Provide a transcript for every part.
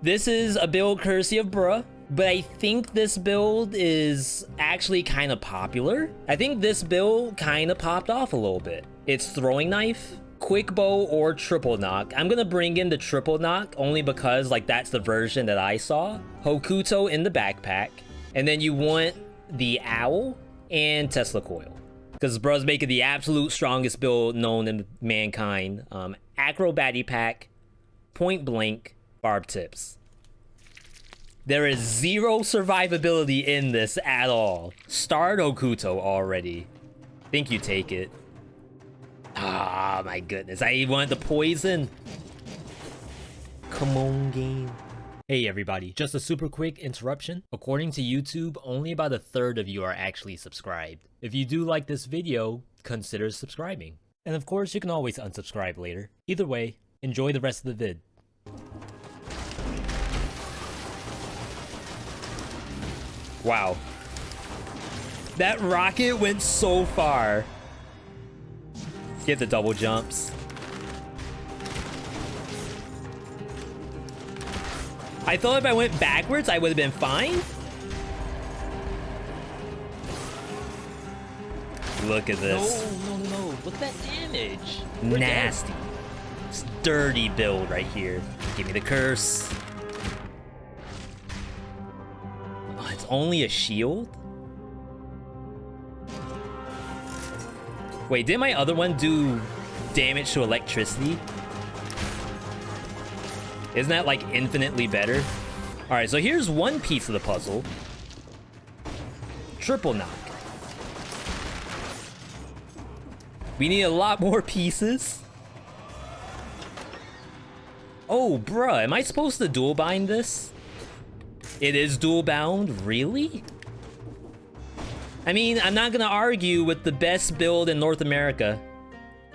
This is a build courtesy of Bruh, but I think this build is actually kind of popular. I think this build kind of popped off a little bit. It's throwing knife, quick bow, or triple knock. I'm gonna bring in the triple knock only because like that's the version that I saw. Hokuto in the backpack, and then you want the owl and Tesla coil, because Bruh's making the absolute strongest build known in mankind. Acro baddie pack, point blank, barb tips. There is zero survivability in this at all. Start Hokuto already. Think you take it. Ah, my goodness. I wanted the poison. Come on, game. Hey everybody, just a super quick interruption. According to YouTube, only about 1/3 of you are actually subscribed. If you do like this video, consider subscribing. And of course, you can always unsubscribe later. Either way, enjoy the rest of the vid. Wow. That rocket went so far. Get the double jumps. I thought if I went backwards, I would have been fine. Look at this. No. Look at that damage. Nasty. It's dirty build right here. Give me the curse. Oh, it's only a shield? Wait, did my other one do damage to electricity? Isn't that like infinitely better? All right, so here's one piece of the puzzle. Triple knock. We need a lot more pieces. Oh, bruh, am I supposed to dual bind this? It is dual bound, really? I mean, I'm not gonna argue with the best build in North America.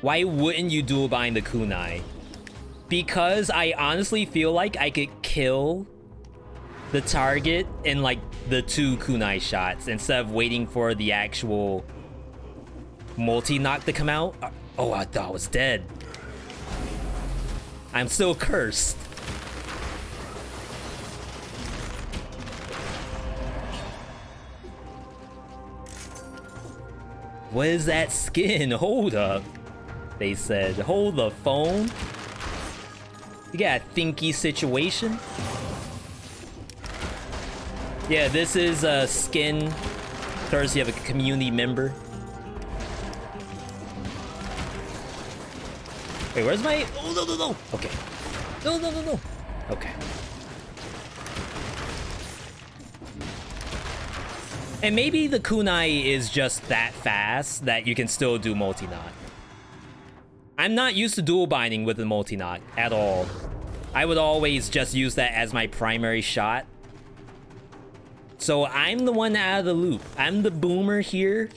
Why wouldn't you dual bind the kunai? Because I honestly feel like I could kill the target in like the 2 kunai shots instead of waiting for the actual multi-knock to come out. Oh, I thought I was dead. I'm still cursed. What is that skin? Hold up. They said, hold the phone. You got a thinky situation. Yeah, this is a skin courtesy of a community member. Wait, where's my... Oh, no. Okay. No. Okay. And maybe the kunai is just that fast that you can still do multi-knock. I'm not used to dual binding with the multi-knock at all. I would always just use that as my primary shot. So I'm the one out of the loop. I'm the boomer here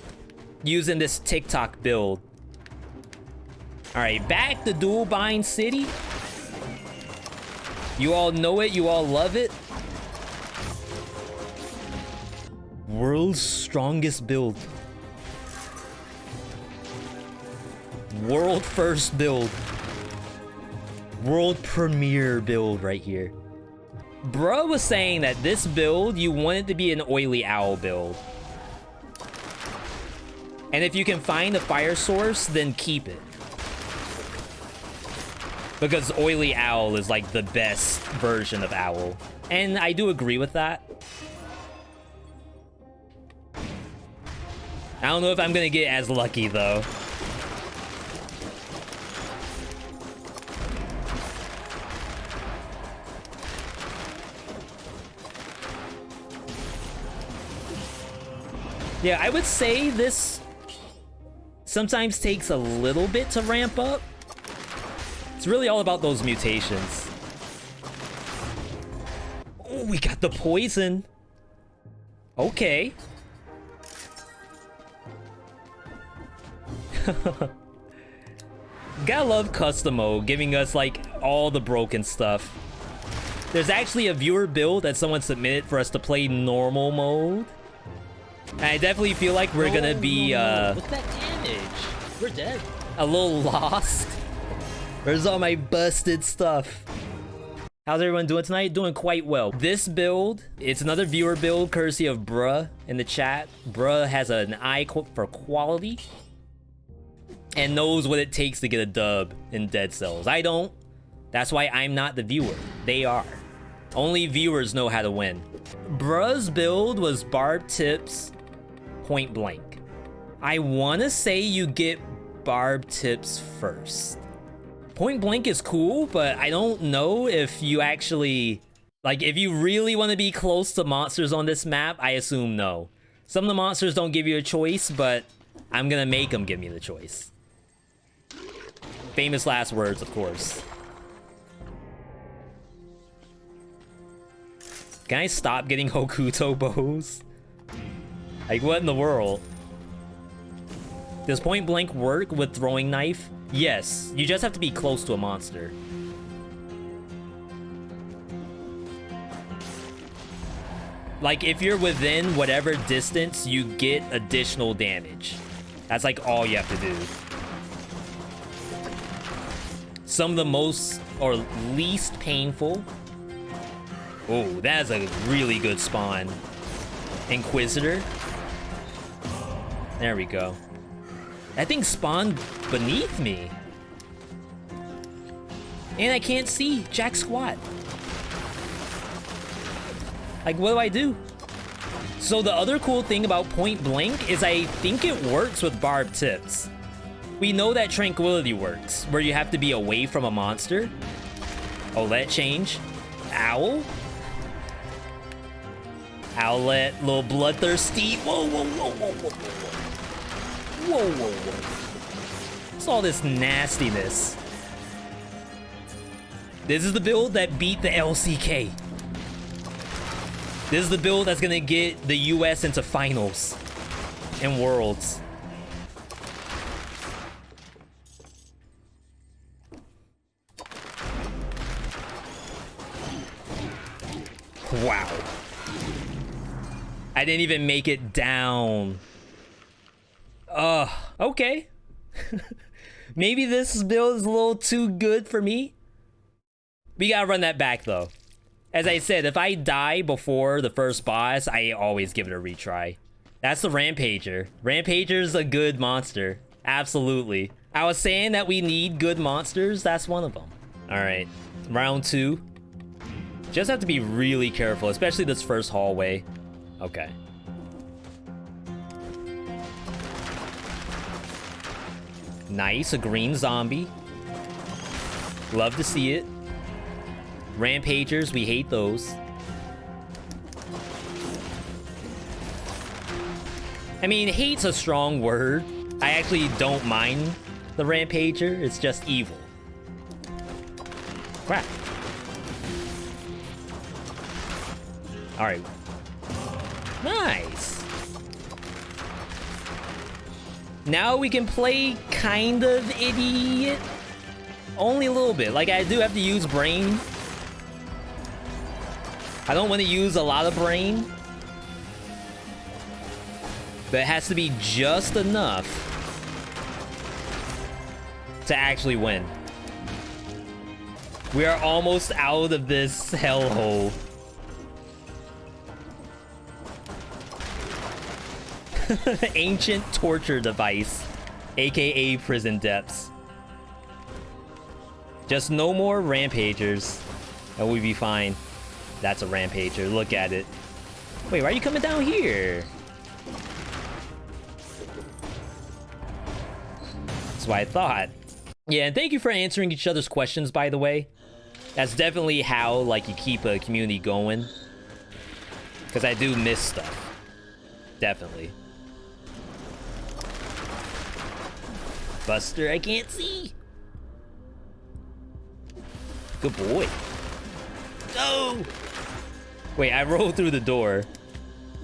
using this TikTok build. All right, back to dual bind city. You all know it, you all love it. World's strongest build. World first build. World premiere build right here. Bruh was saying that this build, you want it to be an oily owl build. And if you can find a fire source, then keep it. Because oily owl is like the best version of owl. And I do agree with that. I don't know if I'm gonna get as lucky though. Yeah, I would say this sometimes takes a little bit to ramp up. It's really all about those mutations. Oh, we got the poison. Okay. Gotta love custom mode, giving us like all the broken stuff. There's actually a viewer build that someone submitted for us to play normal mode. And I definitely feel like we're gonna be What's that damage? We're dead. A little lost. Where's all my busted stuff? How's everyone doing tonight? Doing quite well. This build, it's another viewer build courtesy of Bruh in the chat. Bruh has an eye for quality and knows what it takes to get a dub in Dead Cells. I don't. That's why I'm not the viewer. They are. Only viewers know how to win. Bruh's build was barb tips, point blank. I want to say you get barb tips first. Point blank is cool, but I don't know if you actually... Like, if you really want to be close to monsters on this map, I assume no. Some of the monsters don't give you a choice, but I'm gonna make them give me the choice. Famous last words, of course. Can I stop getting Hokuto bows? Like, what in the world? Does point blank work with throwing knife? Yes, you just have to be close to a monster. Like, if you're within whatever distance, you get additional damage. That's like all you have to do. Some of the most or least painful. Oh, that is a really good spawn. Inquisitor. There we go. That thing spawned beneath me. And I can't see jack squat. Like, what do I do? So the other cool thing about point blank is I think it works with barb tips. We know that tranquility works, where you have to be away from a monster. Oh, let change. Owl. Owlet, little bloodthirsty. Whoa, whoa, whoa, whoa, whoa, whoa. Whoa, whoa, whoa. What's all this nastiness? This is the build that beat the LCK. This is the build that's gonna get the US into finals and worlds. Wow. I didn't even make it down. Okay. Maybe this build is a little too good for me. We gotta run that back though. As I said, if I die before the first boss, I always give it a retry. That's the Rampager. Rampager's a good monster. Absolutely. I was saying that we need good monsters. That's one of them. All right, round 2. Just have to be really careful, especially this first hallway. Okay. Nice, a green zombie. Love to see it. Rampagers, we hate those. I mean, hate's a strong word. I actually don't mind the Rampager. It's just evil. Crap. All right. Nice. Now we can play kind of idiot. Only a little bit. Like, I do have to use brain. I don't want to use a lot of brain. But it has to be just enough to actually win. We are almost out of this hellhole. Ancient torture device, aka prison depths. Just no more Rampagers, and we'll be fine. That's a Rampager. Look at it. Wait, why are you coming down here? That's what I thought. Yeah, and thank you for answering each other's questions, by the way. That's definitely how, like, you keep a community going. Because I do miss stuff. Definitely. Buster, I can't see. Good boy. Go! Wait, I rolled through the door.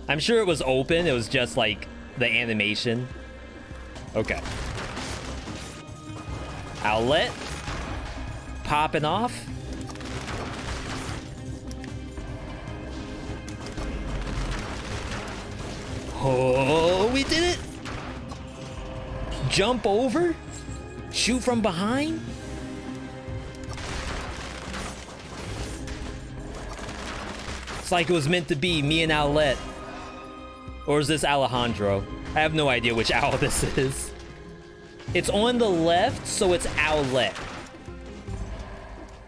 I'm sure it was open. It was just like the animation. Okay. Outlet. Popping off. Oh, we did it! Jump over? Shoot from behind? It's like it was meant to be me and Owlette. Or is this Alejandro? I have no idea which owl this is. It's on the left, so it's Owlette.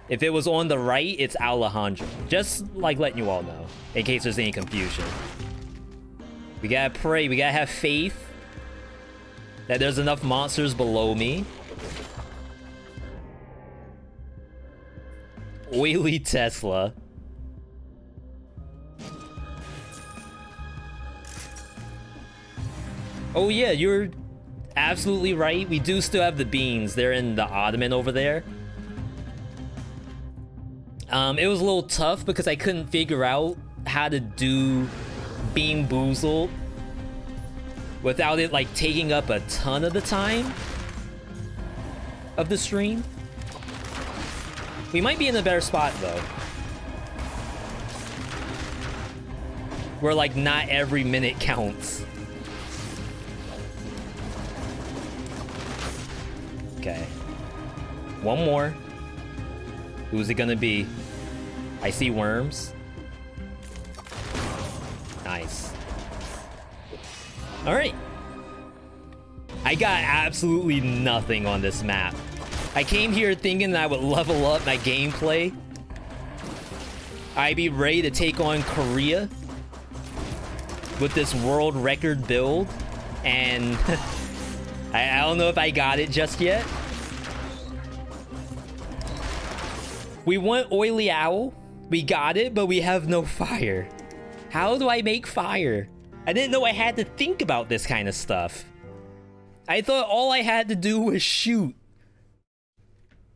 If it was on the right, it's Alejandro. Just like letting you all know, in case there's any confusion. We gotta pray, we gotta have faith that there's enough monsters below me. Oily Tesla. Oh yeah, you're absolutely right. We do still have the beans. They're in the ottoman over there. It was a little tough because I couldn't figure out how to do Bean Boozled without it like taking up a ton of the time of the stream. We might be in a better spot though, where like not every minute counts. Okay, one more. Who's it gonna be? I see worms. Nice. All right. I got absolutely nothing on this map. I came here thinking that I would level up my gameplay. I'd be ready to take on Korea with this world record build, and I don't know if I got it just yet. We want Oily Owl. We got it, but we have no fire. How do I make fire? I didn't know I had to think about this kind of stuff. I thought all I had to do was shoot.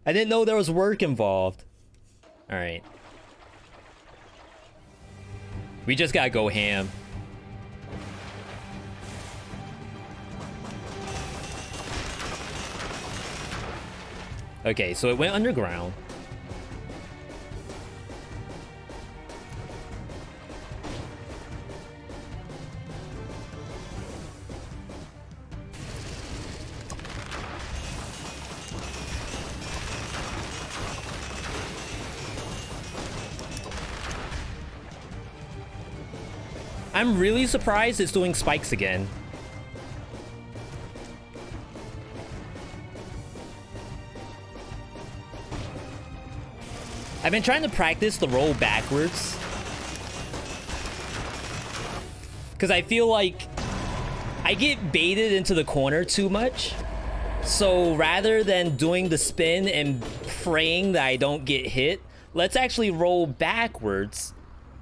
I didn't know there was work involved. All right. We just gotta go ham. Okay, so it went underground. I'm really surprised it's doing spikes again. I've been trying to practice the roll backwards, because I feel like I get baited into the corner too much. So rather than doing the spin and praying that I don't get hit, let's actually roll backwards.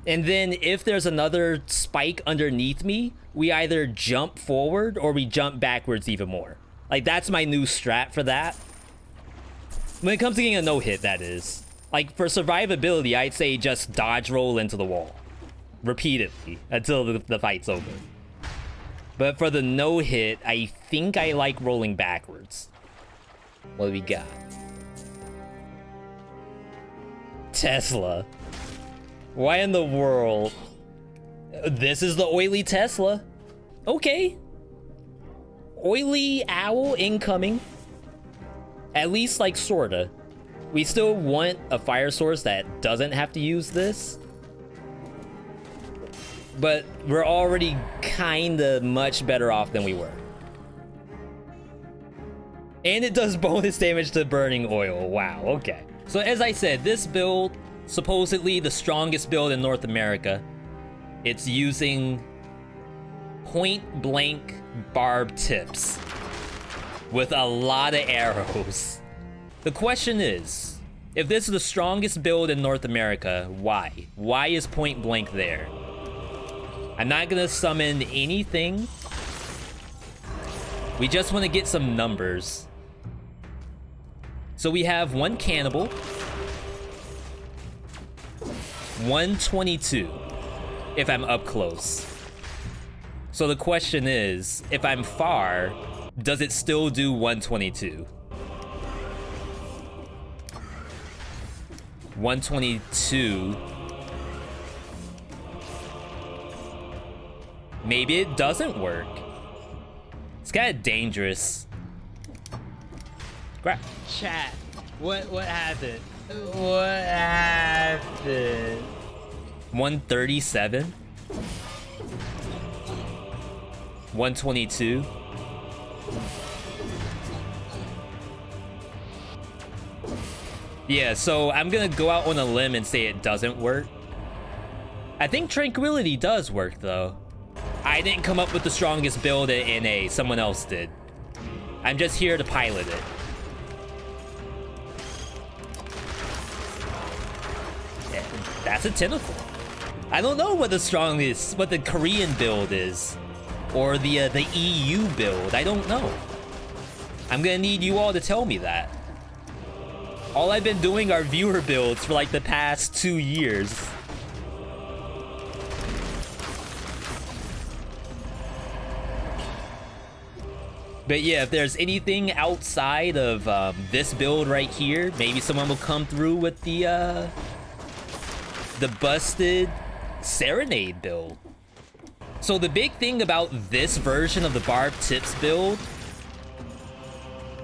And then if there's another spike underneath me, we either jump forward or we jump backwards even more. Like, that's my new strat for that. When it comes to getting a no-hit, that is. Like, for survivability, I'd say just dodge roll into the wall. Repeatedly, until the fight's over. But for the no-hit, I think I like rolling backwards. What do we got? Tesla. Why in the world? This is the Oily Tesla. Okay. Oily Owl incoming. At least, like, sorta. We still want a fire source that doesn't have to use this. But we're already kinda much better off than we were. And it does bonus damage to burning oil. Wow, okay. So as I said, this build, supposedly the strongest build in North America. It's using point blank barb tips with a lot of arrows. The question is, if this is the strongest build in North America, why? Why is point blank there? I'm not gonna summon anything. We just want to get some numbers. So we have one cannibal, 122 if I'm up close. So the question is, if I'm far, does it still do 122? 122. Maybe it doesn't work. It's kind of dangerous. Crap. Chat, what happened? What happened? 137. 122. Yeah, so I'm gonna go out on a limb and say it doesn't work. I think Tranquility does work, though. I didn't come up with the strongest build at NA, someone else did. I'm just here to pilot it. Yeah, that's a tentacle. I don't know what the strongest, what the Korean build is, or the EU build. I don't know. I'm gonna need you all to tell me that. All I've been doing are viewer builds for like the past 2 years. But yeah, if there's anything outside of this build right here, maybe someone will come through with the busted Serenade build. So the big thing about this version of the Barbed Tips build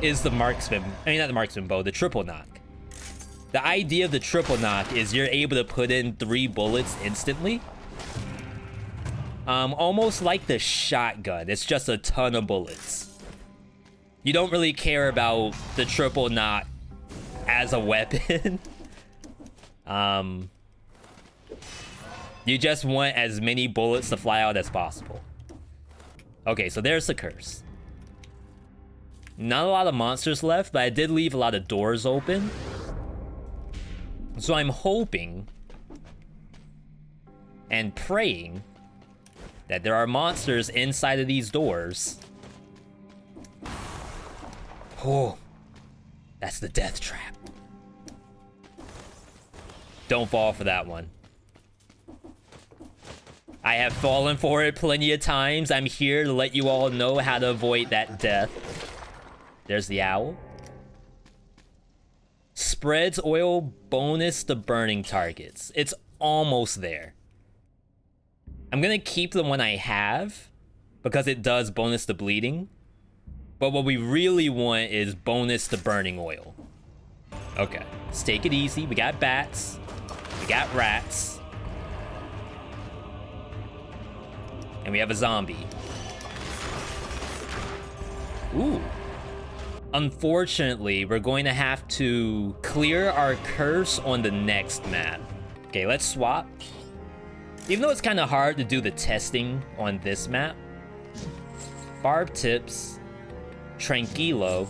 is the marksman. I mean, not the marksman bow, the triple knock. The idea of the triple knock is you're able to put in 3 bullets instantly. Almost like the shotgun. It's just a ton of bullets. You don't really care about the triple knock as a weapon. You just want as many bullets to fly out as possible. Okay, so there's the curse. Not a lot of monsters left, but I did leave a lot of doors open. So I'm hoping and praying that there are monsters inside of these doors. Oh, that's the death trap. Don't fall for that one. I have fallen for it plenty of times. I'm here to let you all know how to avoid that death. There's the owl. Spreads oil bonus to burning targets. It's almost there. I'm gonna keep the one I have because it does bonus to bleeding. But what we really want is bonus to burning oil. Okay, let's take it easy. We got bats. We got rats. And we have a zombie. Ooh. Unfortunately, we're going to have to clear our curse on the next map. Okay, let's swap. Even though it's kind of hard to do the testing on this map. Barbed Tips. Tranquilo.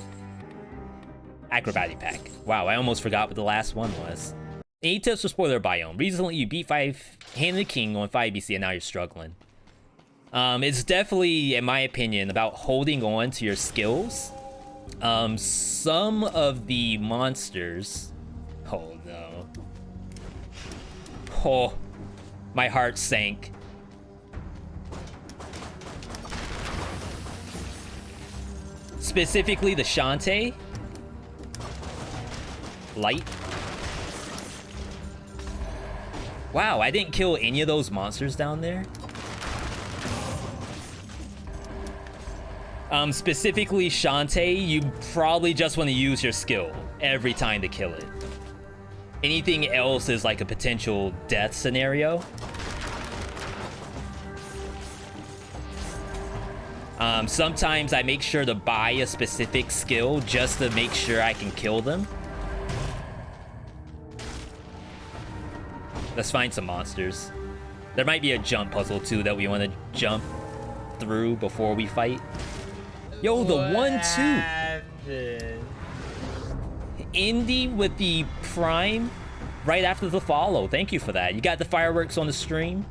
Acrobatic Pack. Wow, I almost forgot what the last one was. Any tips for spoiler biome? Recently, you beat 5-handed king on 5BC and now you're struggling. It's definitely, in my opinion, about holding on to your skills. Some of the monsters... Oh, no. Oh, my heart sank. Specifically the Shantae. Light. Wow, I didn't kill any of those monsters down there. Specifically Shantae, you probably just want to use your skill every time to kill it. Anything else is like a potential death scenario. Sometimes I make sure to buy a specific skill just to make sure I can kill them. Let's find some monsters. There might be a jump puzzle too that we want to jump through before we fight. Yo, the 1-2. Indy with the prime right after the follow. Thank you for that. You got the fireworks on the stream.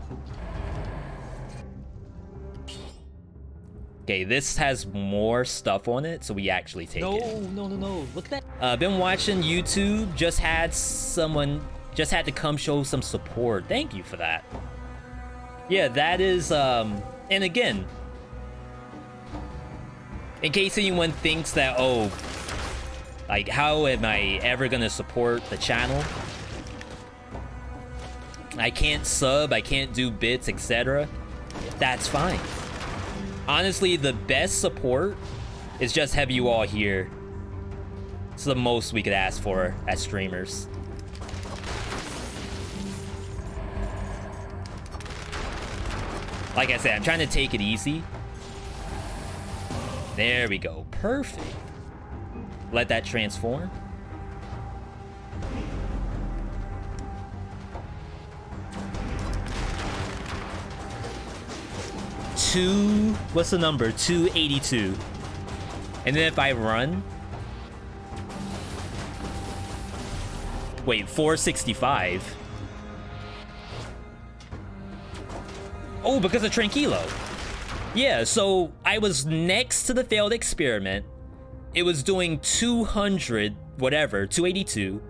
Okay, this has more stuff on it, so we actually take it. No. Look at that. Been watching YouTube. Just had to come show some support. Thank you for that. Yeah, that is, and again, in case anyone thinks that, oh, like, how am I ever gonna support the channel? I can't sub, I can't do bits, etc. That's fine. Honestly, the best support is just have you all here. It's the most we could ask for as streamers. Like I said, I'm trying to take it easy. There we go. Perfect. Let that transform. What's the number? 282. And then if I run... Wait, 465. Oh, because of Tranquilo. Yeah, so I was next to the failed experiment. It was doing 200, whatever, 282.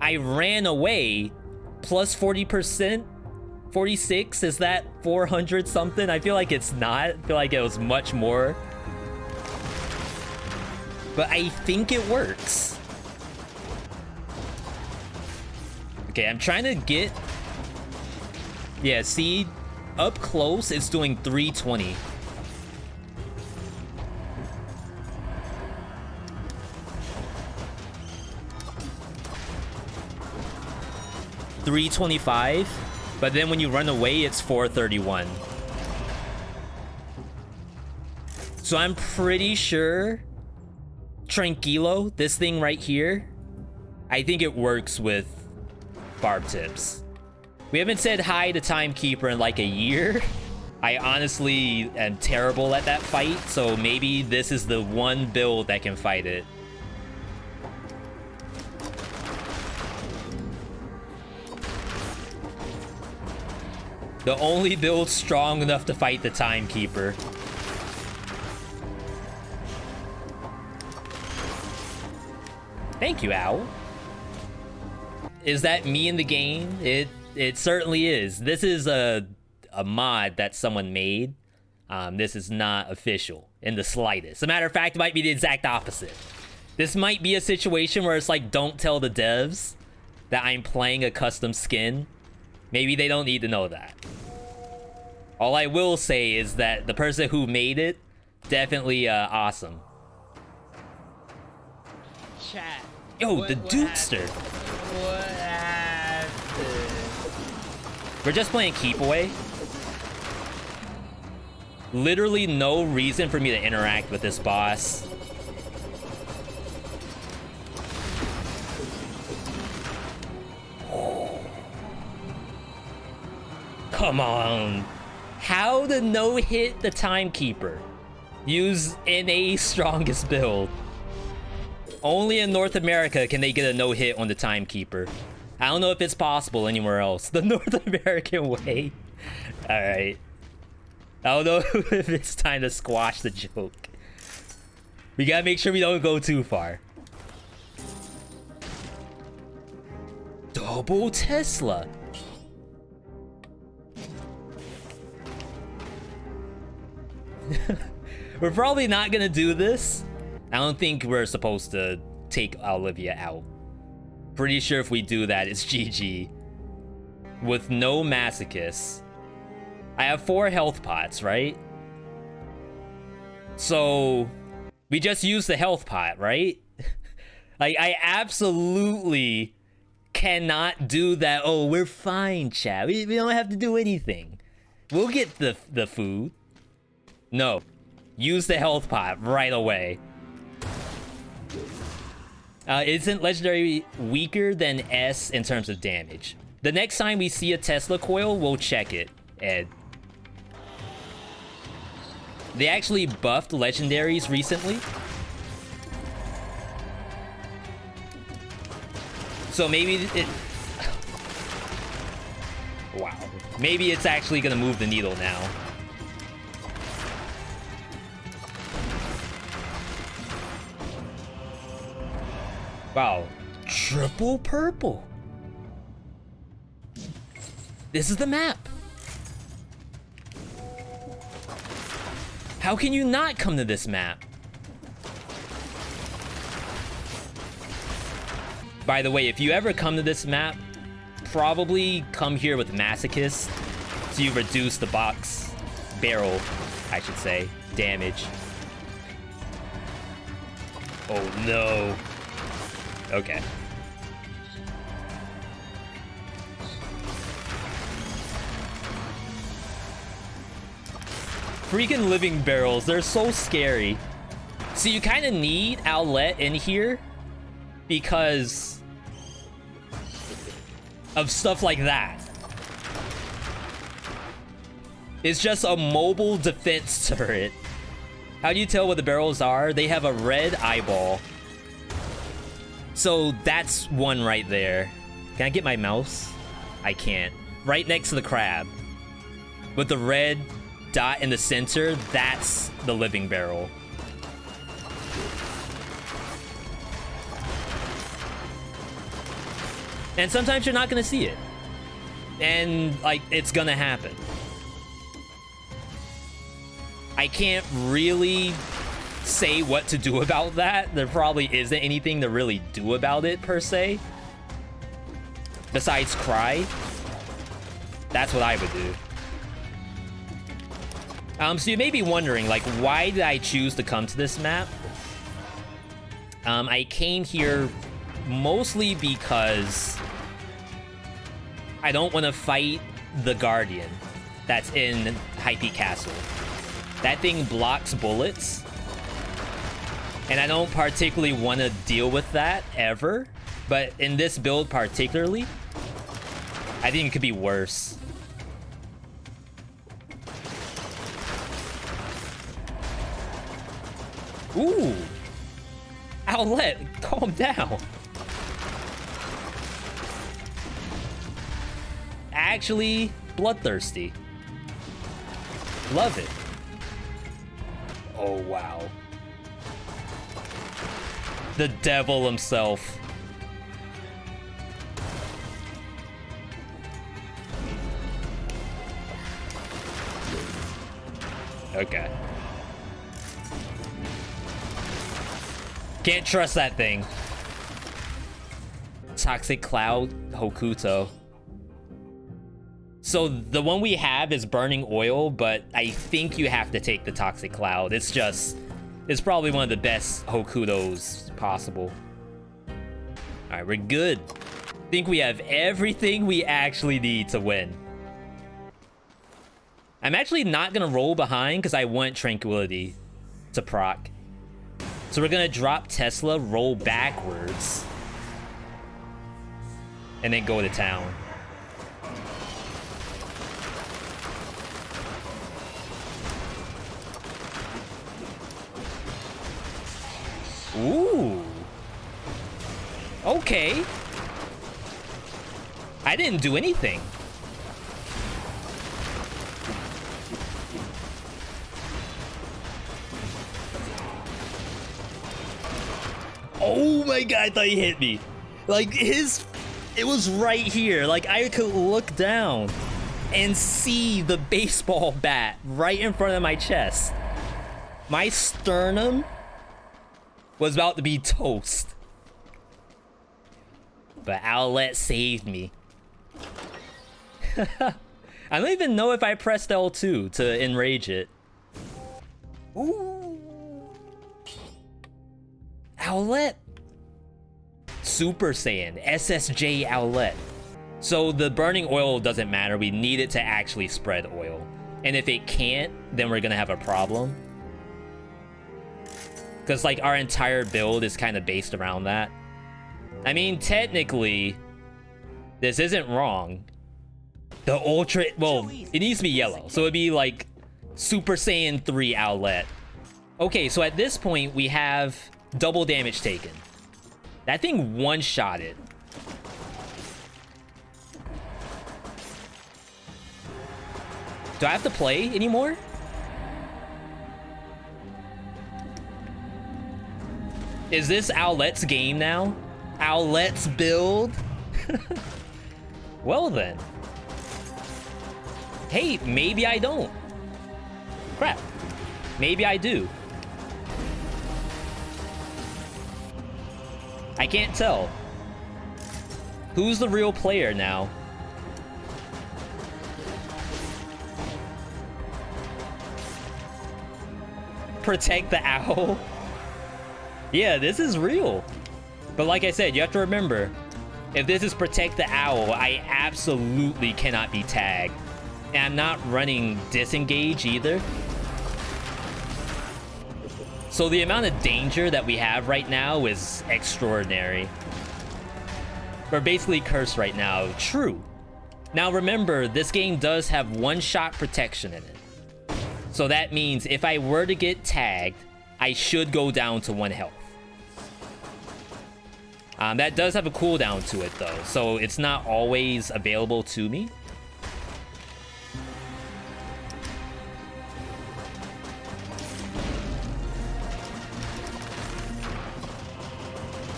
I ran away, plus 40%. 46, is that 400 something? I feel like it's not. I feel like it was much more. But I think it works. Okay, I'm trying to get... Yeah, see? Up close, it's doing 320. $325, but then when you run away, it's 431. So I'm pretty sure Tranquilo, this thing right here, I think it works with barb tips. We haven't said hi to Timekeeper in like a year. I honestly am terrible at that fight, so maybe this is the one build that can fight it. The only build strong enough to fight the Timekeeper. Thank you, Owl. Is that me in the game? It certainly is. This is a mod that someone made. This is not official in the slightest. As a matter of fact, it might be the exact opposite. This might be a situation where it's like, don't tell the devs that I'm playing a custom skin. Maybe they don't need to know that. All I will say is that the person who made it, definitely awesome. Chat. Yo, the Dukester. What happened? We're just playing keep away. Literally no reason for me to interact with this boss. Come on. How to no-hit the Timekeeper? Use NA strongest build. Only in North America can they get a no-hit on the Timekeeper. I don't know if it's possible anywhere else. The North American way. Alright. I don't know if it's time to squash the joke. We gotta make sure we don't go too far. Double Tesla. We're probably not gonna do this. I don't think we're supposed to take Olivia out. Pretty sure if we do that, it's GG. With no masochists. I have 4 health pots, right? So we just use the health pot, right? Like, I absolutely cannot do that. Oh, we're fine, chat. We don't have to do anything. We'll get the food. No. Use the health pot right away. Isn't Legendary weaker than S in terms of damage? The next time we see a Tesla coil, we'll check it, Ed. They actually buffed Legendaries recently. So maybe it... Wow. Maybe it's actually gonna move the needle now. Wow. Triple purple. This is the map. How can you not come to this map? By the way, if you ever come to this map, probably come here with Masochist, so you reduce the box barrel, I should say, damage. Oh no. Okay. Freaking living barrels, they're so scary. So you kind of need Owlette in here because of stuff like that. It's just a mobile defense turret. How do you tell what the barrels are? They have a red eyeball. So that's one right there. Can I get my mouse? I can't. Right next to the crab. With the red dot in the center, that's the living barrel. And sometimes you're not gonna see it. And, like, it's gonna happen. I can't really say what to do about that. There probably isn't anything to really do about it, per se. Besides cry. That's what I would do. So you may be wondering, like, why did I choose to come to this map? I came here mostly because I don't want to fight the Guardian that's in High Peak Castle. That thing blocks bullets, and I don't particularly want to deal with that ever, but in this build particularly, I think it could be worse. Ooh! Owlette, calm down. Actually, bloodthirsty. Love it. Oh, wow. The devil himself. Okay. Can't trust that thing. Toxic Cloud Hokuto. So the one we have is Burning Oil, but I think you have to take the Toxic Cloud. It's probably one of the best Hokutos possible. All right, we're good. I think we have everything we actually need to win. I'm actually not gonna roll behind because I want Tranquility to proc. So we're gonna drop Tesla, roll backwards, and then go to town. Ooh. Okay. I didn't do anything. Oh my god, I thought he hit me. Like, it was right here. Like, I could look down and see the baseball bat right in front of my chest. My sternum was about to be toast. But Owlette saved me. I don't even know if I pressed L2 to enrage it. Ooh. Owlette. Super Saiyan. SSJ Owlette. So the burning oil doesn't matter. We need it to actually spread oil. And if it can't, then we're gonna have a problem. Because, like, our entire build is kind of based around that. I mean, technically, this isn't wrong. The Ultra... Well, it needs to be yellow. So it'd be, like, Super Saiyan 3 Owlette. Okay, so at this point, we have double damage taken. That thing one-shotted. Do I have to play anymore? Is this Owlette's game now? Owlette's build? Well then. Hey, maybe I don't. Crap. Maybe I do. I can't tell. Who's the real player now? Protect the owl? Yeah, this is real. But like I said, you have to remember, if this is Protect the Owl, I absolutely cannot be tagged. And I'm not running Disengage either. So the amount of danger that we have right now is extraordinary. We're basically cursed right now. True. Now remember, this game does have one-shot protection in it. So that means if I were to get tagged, I should go down to 1 health. That does have a cooldown to it though, so it's not always available to me.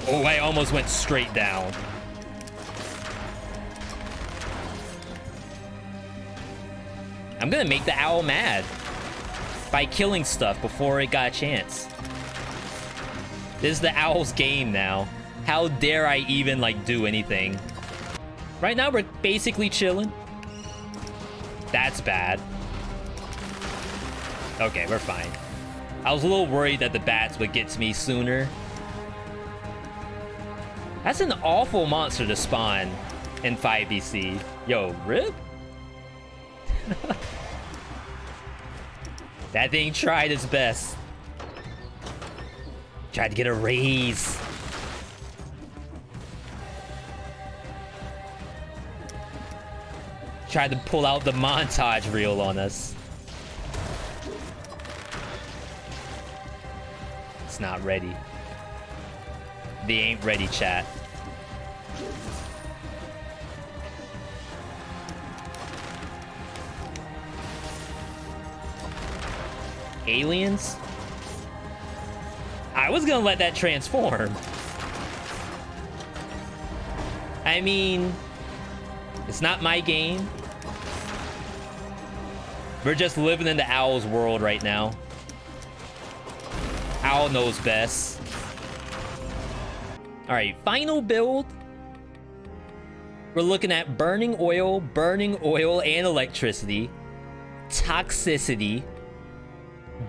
Oh, I almost went straight down. I'm gonna make the owl mad by killing stuff before it got a chance. This is the owl's game now. How dare I even, like, do anything? Right now, we're basically chilling. That's bad. Okay, we're fine. I was a little worried that the bats would get to me sooner. That's an awful monster to spawn in 5BC. Yo, rip? That thing tried its best. Tried to get a raise. Tried to pull out the montage reel on us. It's not ready. They ain't ready, chat. Aliens? I was gonna let that transform. I mean, it's not my game. We're just living in the owl's world right now. Owl knows best. All right, final build. We're looking at burning oil and electricity, toxicity,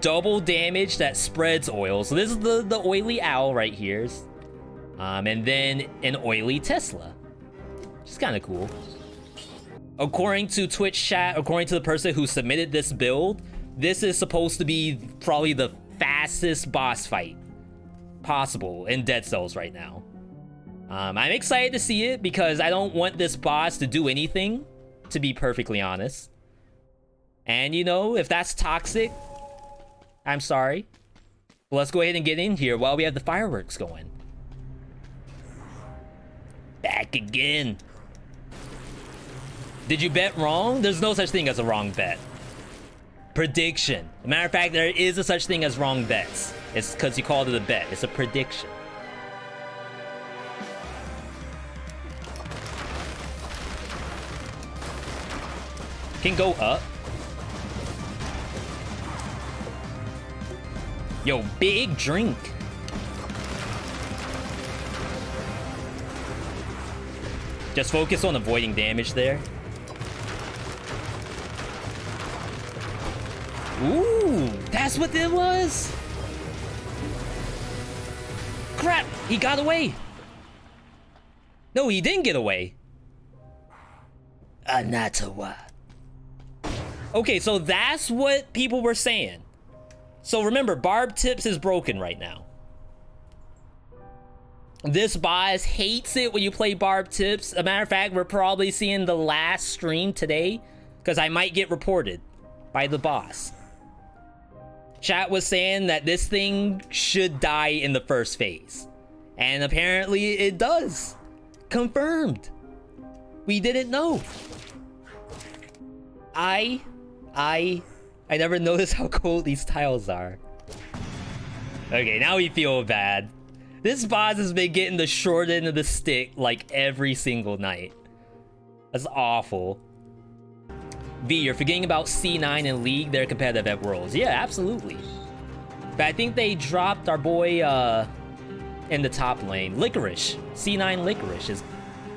double damage that spreads oil. So this is the oily owl right here. And then an oily Tesla. Which is kind of cool. According to Twitch chat, according to the person who submitted this build, this is supposed to be probably the fastest boss fight possible in Dead Cells right now. I'm excited to see it because I don't want this boss to do anything, to be perfectly honest. And you know, if that's toxic, I'm sorry. But let's go ahead and get in here while we have the fireworks going. Back again. Did you bet wrong? There's no such thing as a wrong bet. Prediction. As a matter of fact, there is a such thing as wrong bets. It's because you called it a bet. It's a prediction. Can go up. Yo, big drink. Just focus on avoiding damage there. Ooh, that's what it was? Crap, he got away. No, he didn't get away. Anatawa. Okay, so that's what people were saying. So remember, Barb Tips is broken right now. This boss hates it when you play Barb Tips. As a matter of fact, we're probably seeing the last stream today because I might get reported by the boss. Chat was saying that this thing should die in the first phase. And apparently it does. Confirmed. We didn't know. I never noticed how cold these tiles are. Okay, now we feel bad. This boss has been getting the short end of the stick like every single night. That's awful. V, you're forgetting about C9 and League. They're competitive at Worlds. Yeah, absolutely. But I think they dropped our boy in the top lane. Licorice. C9 Licorice is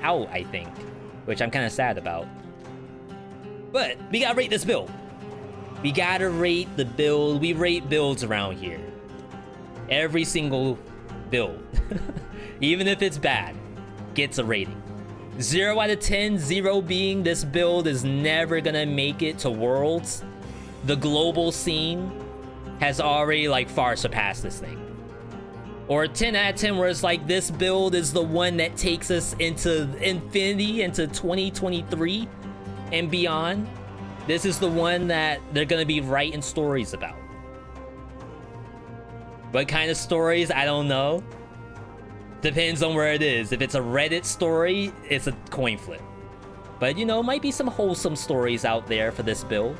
out, I think. Which I'm kind of sad about. But we gotta rate this build. We gotta rate the build. We rate builds around here. Every single build, even if it's bad, gets a rating. 0 out of 10, 0 being this build is never gonna make it to Worlds, the global scene. has already like far surpassed this thing. Or 10 out of 10 where it's like this build is the one that takes us into infinity, into 2023 and beyond. This is the one that they're gonna be writing stories about. What kind of stories? I don't know. Depends on where it is. If it's a Reddit story, it's a coin flip. But you know, might be some wholesome stories out there for this build.